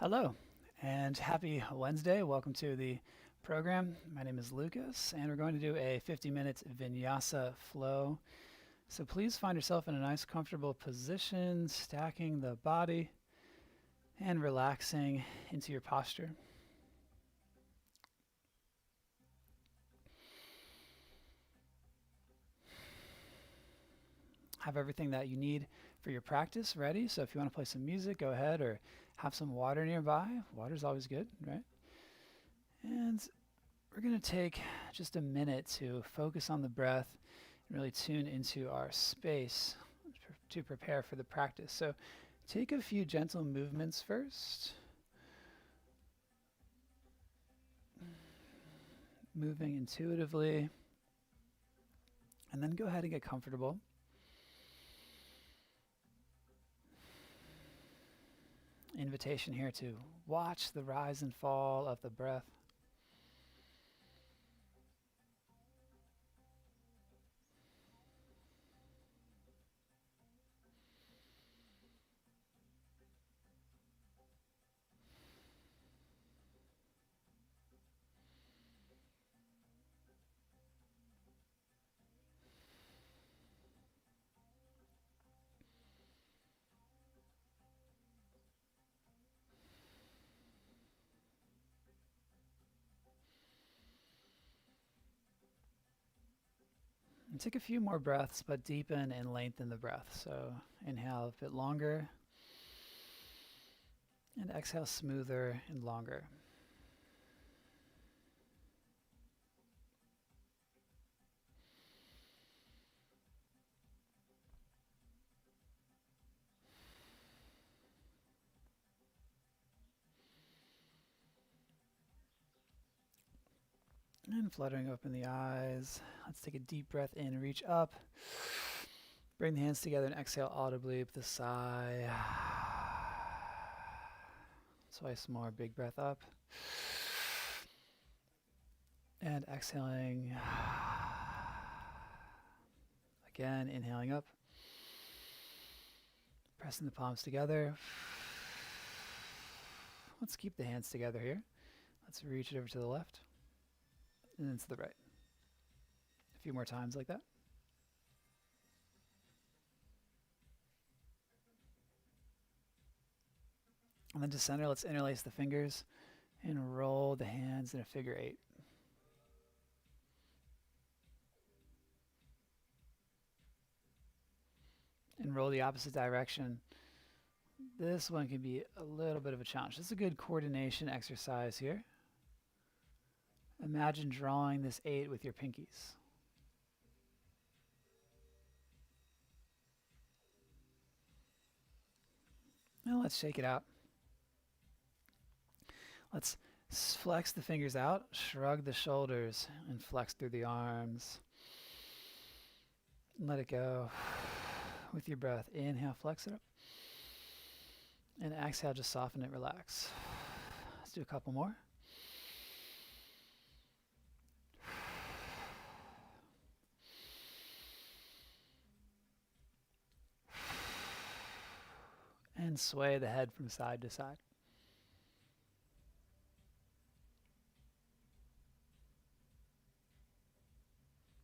Hello, and happy Wednesday. Welcome to the program. My name is Lucas, and we're going to do a 50-minute vinyasa flow. So please find yourself in a nice, comfortable position, stacking the body and relaxing into your posture. Have everything that you need for your practice ready. So if you want to play some music, go ahead, or have some water nearby. Water's always good, right? And we're going to take just a minute to focus on the breath and really tune into our space to prepare for the practice. So take a few gentle movements first. Moving intuitively. And then go ahead and get comfortable. Invitation here to watch the rise and fall of the breath. And take a few more breaths, but deepen and lengthen the breath. So inhale a bit longer, and exhale smoother and longer. And fluttering open the eyes. Let's take a deep breath in, reach up. Bring the hands together and exhale audibly with a sigh. Twice more, big breath up. And exhaling. Again, inhaling up. Pressing the palms together. Let's keep the hands together here. Let's reach it over to the left and then to the right. A few more times like that. And then to center, let's interlace the fingers and roll the hands in a figure eight. And roll the opposite direction. This one can be a little bit of a challenge. This is a good coordination exercise here. Imagine drawing this 8 with your pinkies. Now let's shake it out. Let's flex the fingers out, shrug the shoulders, and flex through the arms. Let it go with your breath. Inhale, flex it up. And exhale, just soften it, relax. Let's do a couple more. And sway the head from side to side.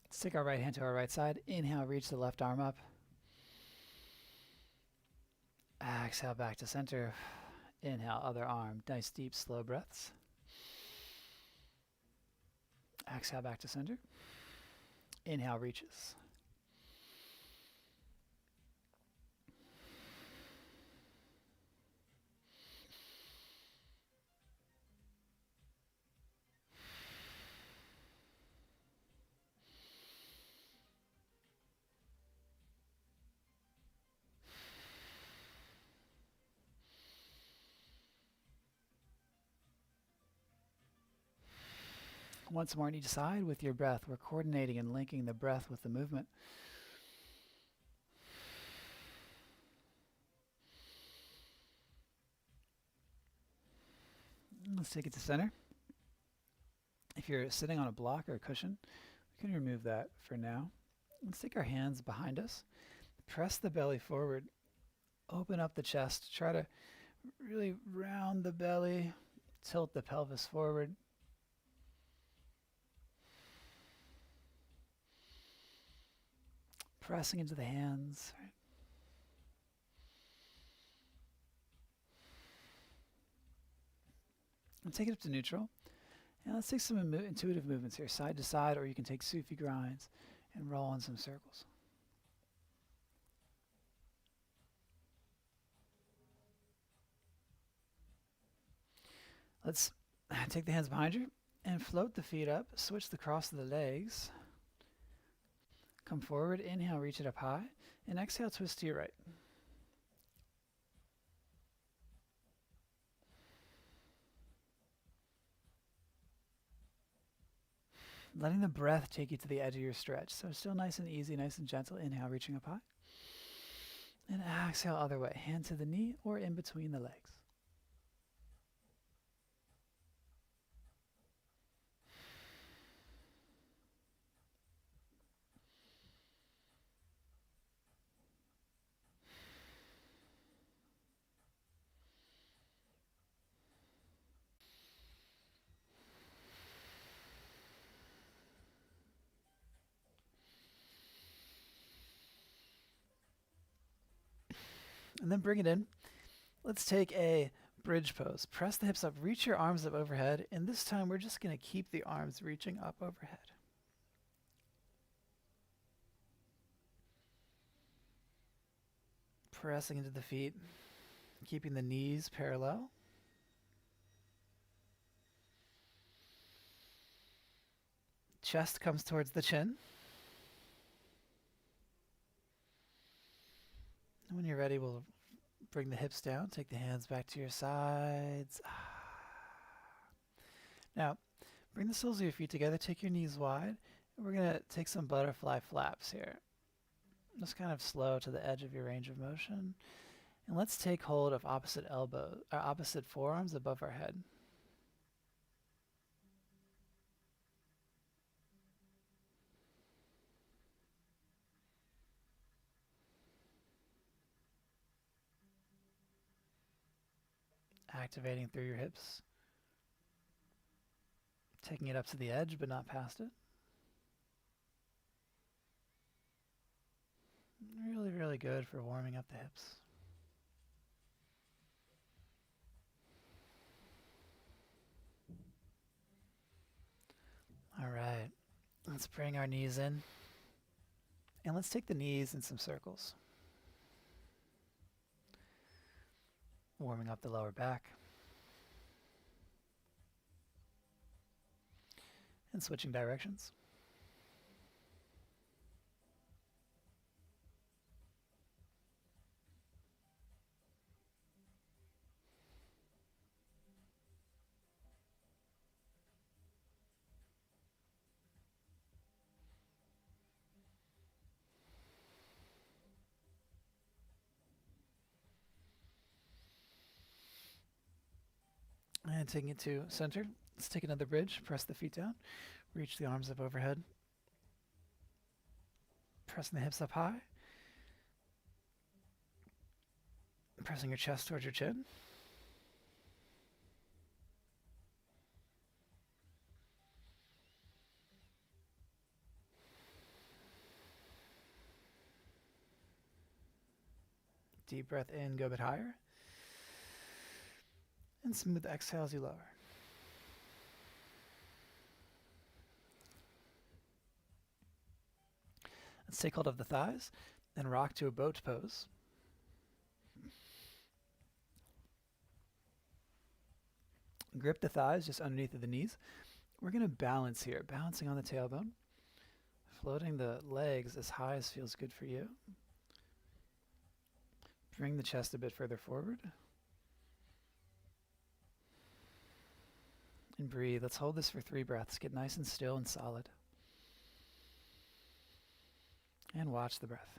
Let's take our right hand to our right side. Inhale, reach the left arm up. Exhale, back to center. Inhale, other arm. Nice, deep, slow breaths. Exhale, back to center. Inhale, reaches. Once more on each side with your breath. We're coordinating and linking the breath with the movement. Let's take it to center. If you're sitting on a block or a cushion, we can remove that for now. Let's take our hands behind us. Press the belly forward. Open up the chest. Try to Really round the belly, tilt the pelvis forward. Pressing into the hands. Right? And take it up to neutral. And let's take some intuitive movements here, side to side, or you can take Sufi grinds and roll in some circles. Let's take the hands behind you and float the feet up. Switch the cross of the legs. Come forward. Inhale, reach it up high. And exhale, twist to your right. Letting the breath take you to the edge of your stretch. So still nice and easy, nice and gentle. Inhale, reaching up high. And exhale, other way. Hand to the knee or in between the legs. And then bring it in. Let's take a bridge pose. Press the hips up, reach your arms up overhead, and this time we're just going to keep the arms reaching up overhead. Pressing into the feet, keeping the knees parallel. Chest comes towards the chin. And when you're ready, we'll bring the hips down, take the hands back to your sides. Now, bring the soles of your feet together, take your knees wide, and we're going to take some butterfly flaps here. Just kind of slow to the edge of your range of motion. And let's take hold of opposite forearms above our head. Activating through your hips. Taking it up to the edge, but not past it. Really, really good for warming up the hips. All right, let's bring our knees in. And let's take the knees in some circles. Warming up the lower back. And switching directions. And taking it to center. Let's take another bridge. Press the feet down. Reach the arms up overhead. Pressing the hips up high. Pressing your chest towards your chin. Deep breath in, go a bit higher. And smooth exhale as you lower. Let's take hold of the thighs and rock to a boat pose. Grip the thighs just underneath of the knees. We're going to balance here, balancing on the tailbone. Floating the legs as high as feels good for you. Bring the chest a bit further forward. And breathe. Let's hold this for 3 breaths. Get nice and still and solid. And watch the breath.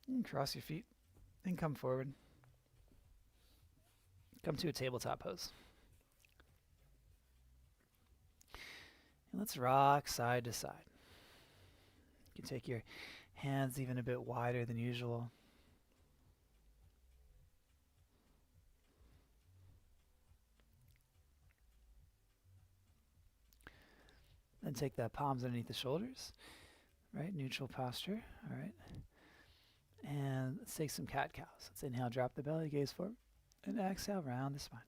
And cross your feet and come forward. Come to a tabletop pose. And let's rock side to side. You can take your hands even a bit wider than usual. Then take the palms underneath the shoulders, right? Neutral posture, all right? And let's take some cat-cows. Let's inhale, drop the belly, gaze forward, and exhale, round the spine.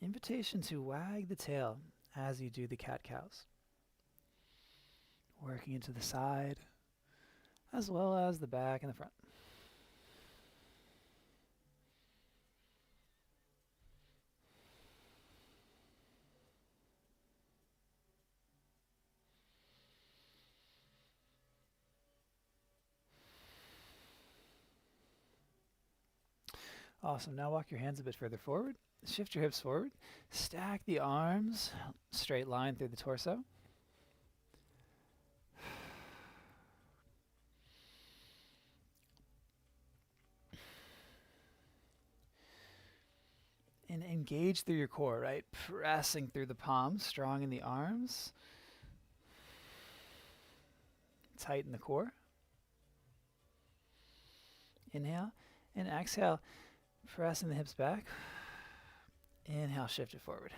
Invitation to wag the tail as you do the cat-cows. Working into the side, as well as the back and the front. Awesome. Now walk your hands a bit further forward. Shift your hips forward. Stack the arms, straight line through the torso. And engage through your core, right? Pressing through the palms, strong in the arms. Tighten the core. Inhale and exhale, pressing the hips back. Inhale, shift it forward.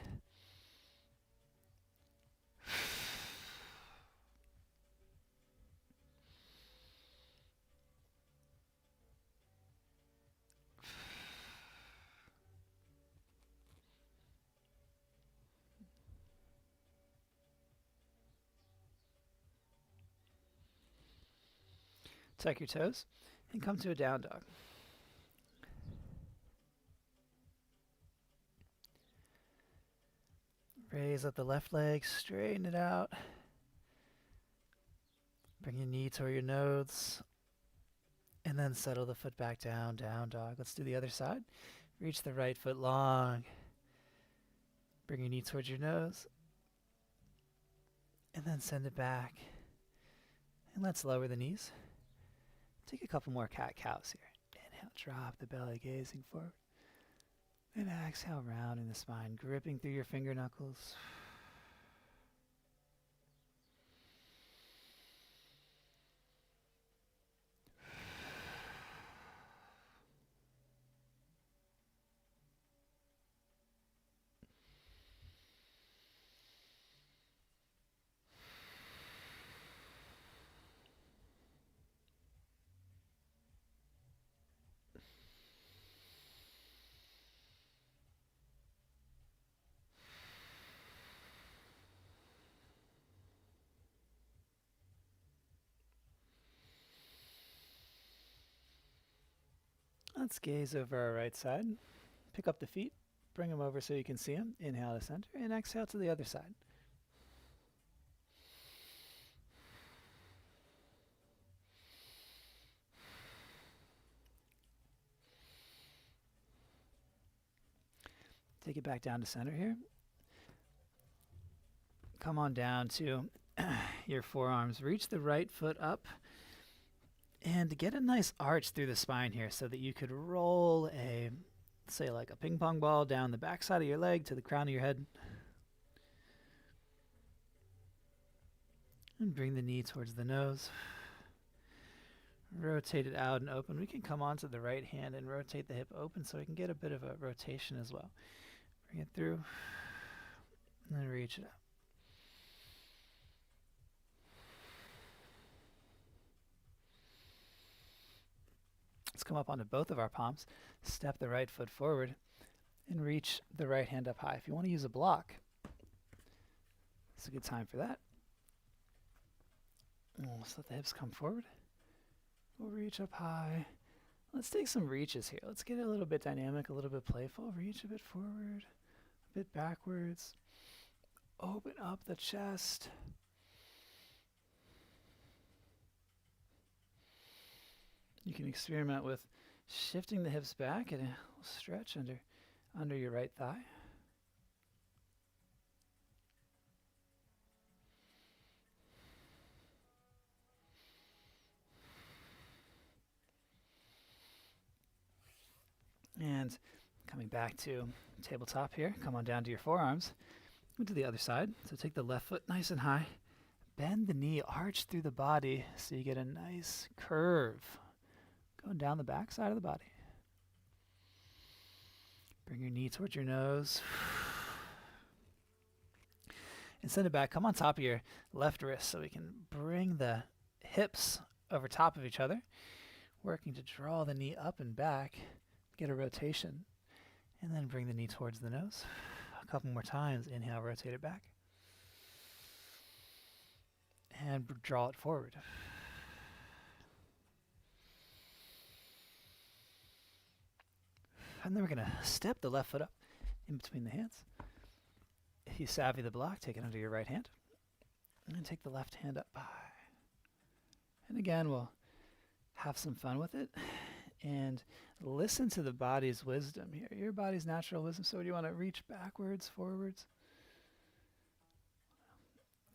Tuck your toes and come to a down dog. Raise up the left leg, straighten it out. Bring your knee toward your nose. And then settle the foot back down, down dog. Let's do the other side. Reach the right foot long. Bring your knee towards your nose. And then send it back. And let's lower the knees. Take a couple more cat-cows here. Inhale, drop the belly, gazing forward. And exhale, rounding the spine, gripping through your finger knuckles. Let's gaze over our right side. Pick up the feet, bring them over so you can see them. Inhale to center and exhale to the other side. Take it back down to center here. Come on down to your forearms. Reach the right foot up and get a nice arch through the spine here so that you could roll a, say like a ping pong ball down the back side of your leg to the crown of your head. And bring the knee towards the nose. Rotate it out and open. We can come onto the right hand and rotate the hip open so we can get a bit of a rotation as well. Bring it through and then reach it up. Let's come up onto both of our palms, step the right foot forward, and reach the right hand up high. If you want to use a block, it's a good time for that. Let's let the hips come forward. We'll reach up high. Let's take some reaches here. Let's get a little bit dynamic, a little bit playful. Reach a bit forward, a bit backwards. Open up the chest. You can experiment with shifting the hips back and a stretch under your right thigh. And coming back to tabletop here, come on down to your forearms. Go to the other side. So take the left foot nice and high. Bend the knee, arch through the body so you get a nice curve going down the back side of the body. Bring your knee towards your nose. And send it back. Come on top of your left wrist so we can bring the hips over top of each other. Working to draw the knee up and back. Get a rotation. And then bring the knee towards the nose. A couple more times. Inhale, rotate it back. And draw it forward. And then we're going to step the left foot up in between the hands. If you savvy the block, take it under your right hand. And then take the left hand up high. And again, we'll have some fun with it. And listen to the body's wisdom here. Your body's natural wisdom. So do you want to reach backwards, forwards?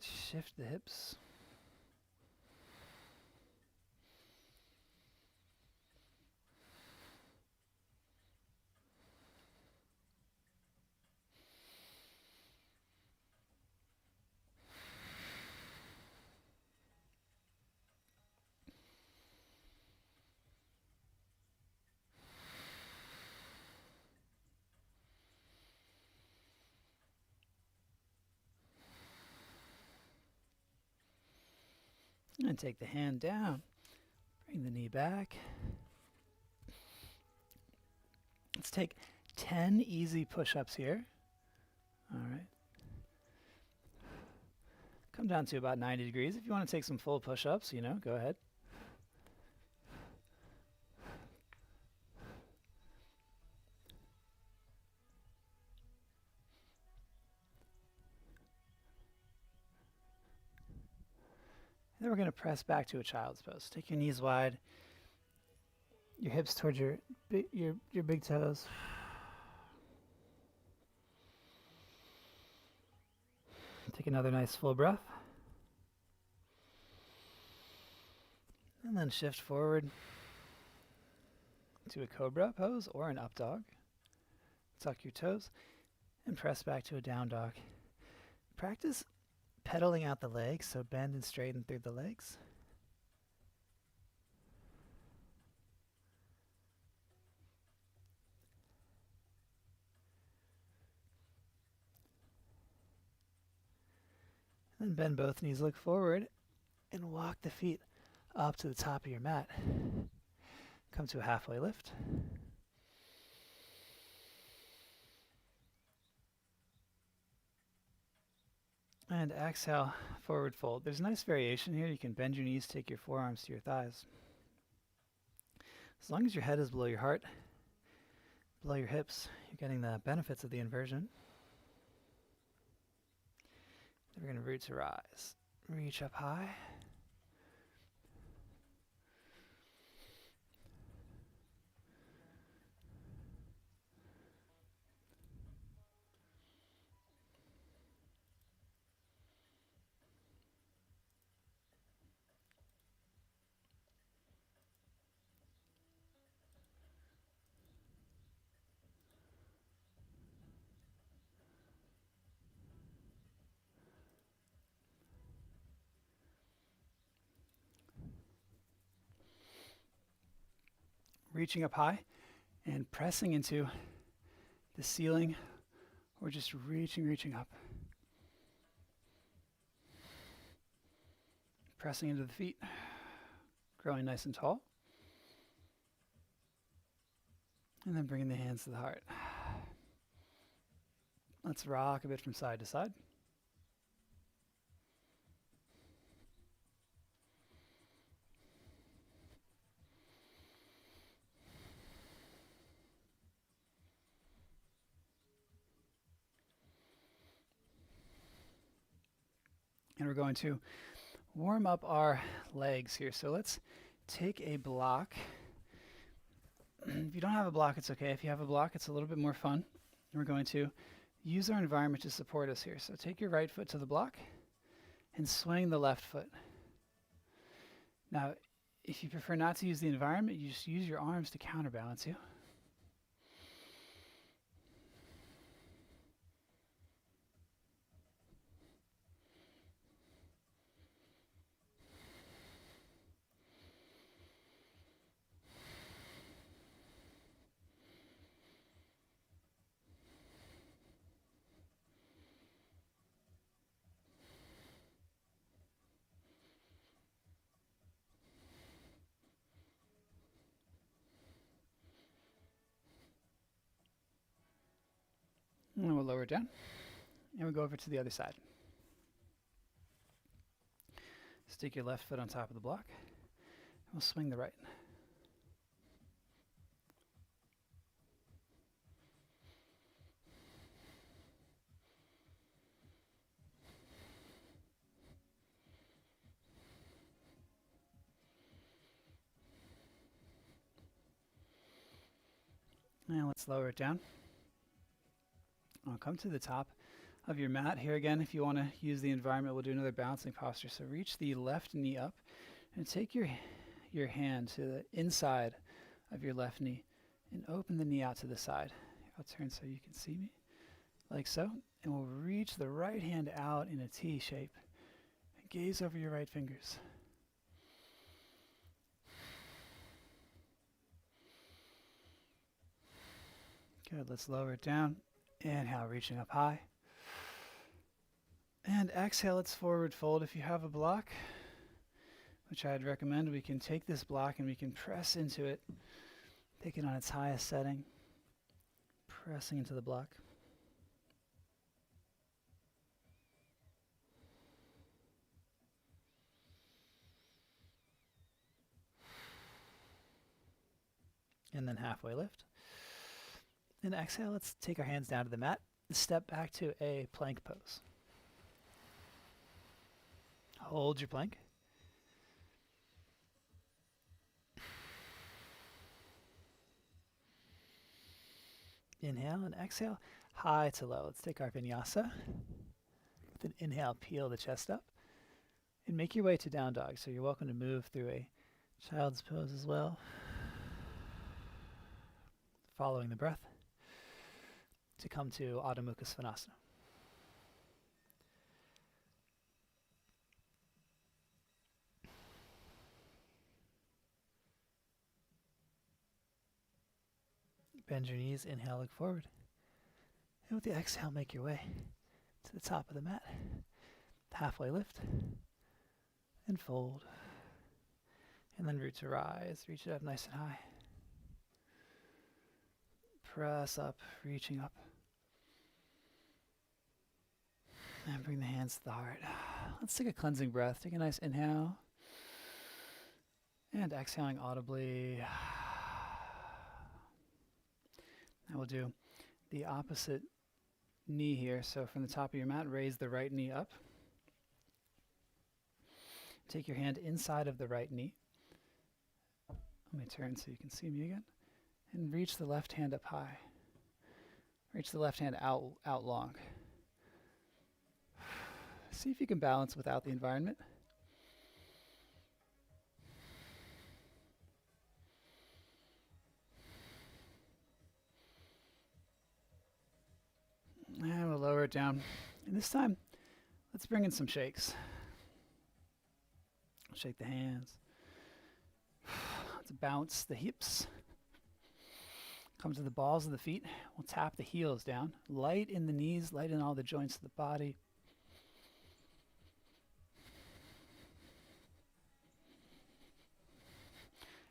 Shift the hips. And take the hand down. Bring the knee back. Let's take 10 easy push-ups here. All right. Come down to about 90 degrees. If you want to take some full push-ups, go ahead. Then we're going to press back to a child's pose. Take your knees wide, your hips towards your big toes. Take another nice full breath. And then shift forward to a cobra pose or an up dog. Tuck your toes and press back to a down dog. Practice pedaling out the legs, so bend and straighten through the legs. And then bend both knees, look forward, and walk the feet up to the top of your mat. Come to a halfway lift. And exhale, forward fold. There's a nice variation here. You can bend your knees, take your forearms to your thighs. As long as your head is below your heart, below your hips, you're getting the benefits of the inversion. Then we're going to root to rise. Reach up high. Reaching up high and pressing into the ceiling or just reaching up. Pressing into the feet, growing nice and tall. And then bringing the hands to the heart. Let's rock a bit from side to side. And we're going to warm up our legs here. So let's take a block. If you don't have a block, it's okay. If you have a block, it's a little bit more fun. And we're going to use our environment to support us here. So take your right foot to the block and swing the left foot. Now, if you prefer not to use the environment, you just use your arms to counterbalance you. And we'll lower it down. And we'll go over to the other side. Stick your left foot on top of the block. We'll swing the right. And let's lower it down. I'll come to the top of your mat here again. If you want to use the environment, we'll do another balancing posture. So reach the left knee up and take your hand to the inside of your left knee and open the knee out to the side. I'll turn so you can see me, like so. And we'll reach the right hand out in a T shape. And gaze over your right fingers. Good, let's lower it down. Inhale, reaching up high. And exhale, let's forward fold. If you have a block, which I'd recommend, we can take this block and we can press into it. Take it on its highest setting. Pressing into the block. And then halfway lift. And exhale, let's take our hands down to the mat and step back to a plank pose. Hold your plank. Inhale and exhale, high to low. Let's take our vinyasa. With an inhale, peel the chest up and make your way to down dog. So you're welcome to move through a child's pose as well. Following the breath to come to Adho Mukha Svanasana. Bend your knees, inhale, look forward. And with the exhale, make your way to the top of the mat. Halfway lift and fold. And then root to rise, reach it up nice and high. Press up, reaching up. And bring the hands to the heart. Let's take a cleansing breath. Take a nice inhale. And exhaling audibly. Now we'll do the opposite knee here. So from the top of your mat, raise the right knee up. Take your hand inside of the right knee. Let me turn so you can see me again. And reach the left hand up high. Reach the left hand out long. See if you can balance without the environment. And we'll lower it down. And this time, let's bring in some shakes. Shake the hands. Let's bounce the hips. Come to the balls of the feet. We'll tap the heels down. Light in the knees, light in all the joints of the body.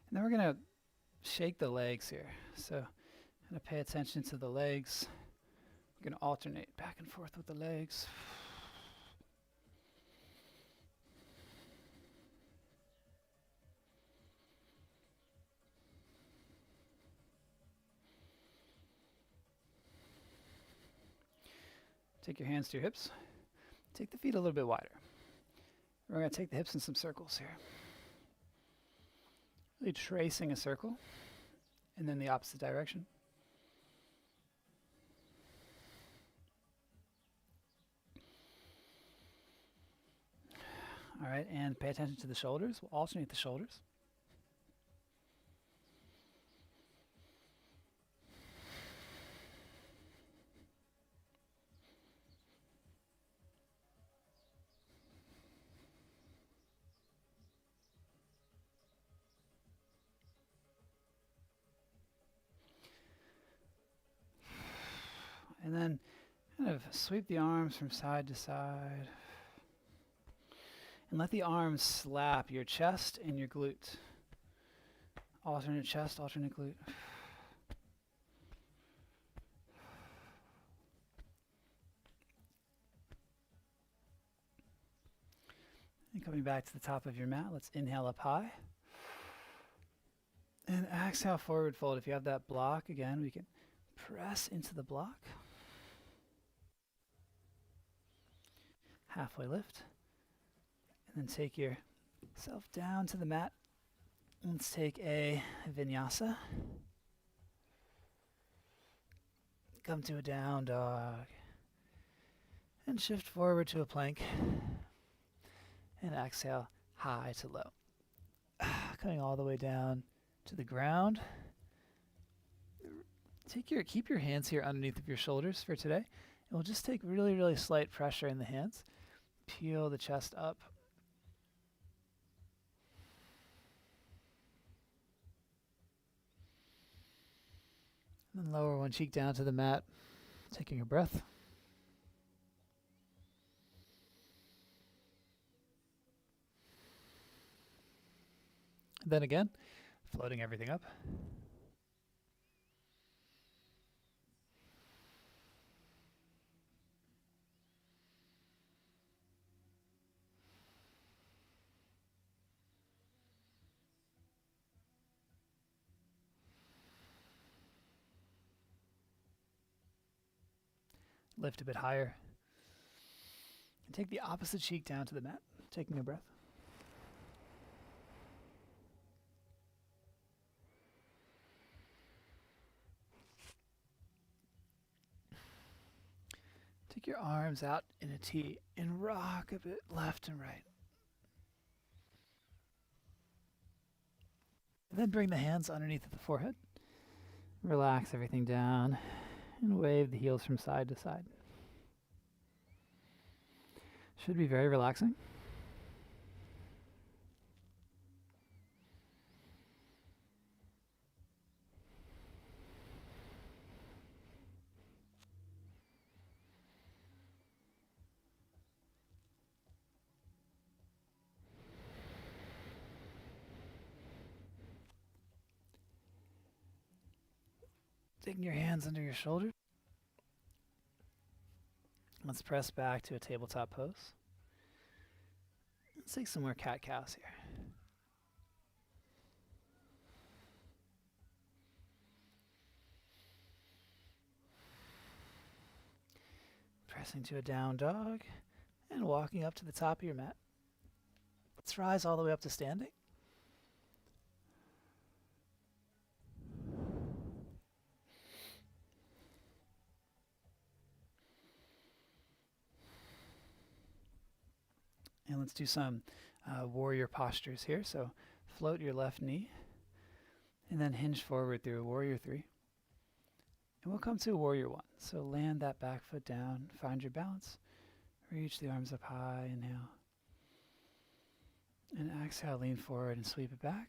And then we're going to shake the legs here. So I'm going to pay attention to the legs. We're going to alternate back and forth with the legs. Take your hands to your hips. Take the feet a little bit wider. We're going to take the hips in some circles here. Really tracing a circle, and then the opposite direction. All right, and pay attention to the shoulders. We'll alternate the shoulders. And then kind of sweep the arms from side to side. And let the arms slap your chest and your glute. Alternate chest, alternate glute. Coming back to the top of your mat, let's inhale up high. And exhale, forward fold. If you have that block, again, we can press into the block. Halfway lift. And then take yourself down to the mat. Let's take a vinyasa. Come to a down dog. And shift forward to a plank. And exhale, high to low. Coming all the way down to the ground. Keep your hands here underneath of your shoulders for today. And we'll just take really, really slight pressure in the hands. Peel the chest up. And then lower one cheek down to the mat, taking a breath. Then again, floating everything up. Lift a bit higher. And take the opposite cheek down to the mat, taking a breath. Take your arms out in a T and rock a bit left and right. And then bring the hands underneath the forehead. Relax everything down and wave the heels from side to side. Should be very relaxing. Taking your hands under your shoulders. Let's press back to a tabletop pose. Let's take some more cat-cows here. Pressing to a down dog and walking up to the top of your mat. Let's rise all the way up to standing. And let's do some warrior postures here. So float your left knee and then hinge forward through a warrior 3. And we'll come to a warrior 1. So land that back foot down, find your balance. Reach the arms up high, inhale. And exhale, lean forward and sweep it back.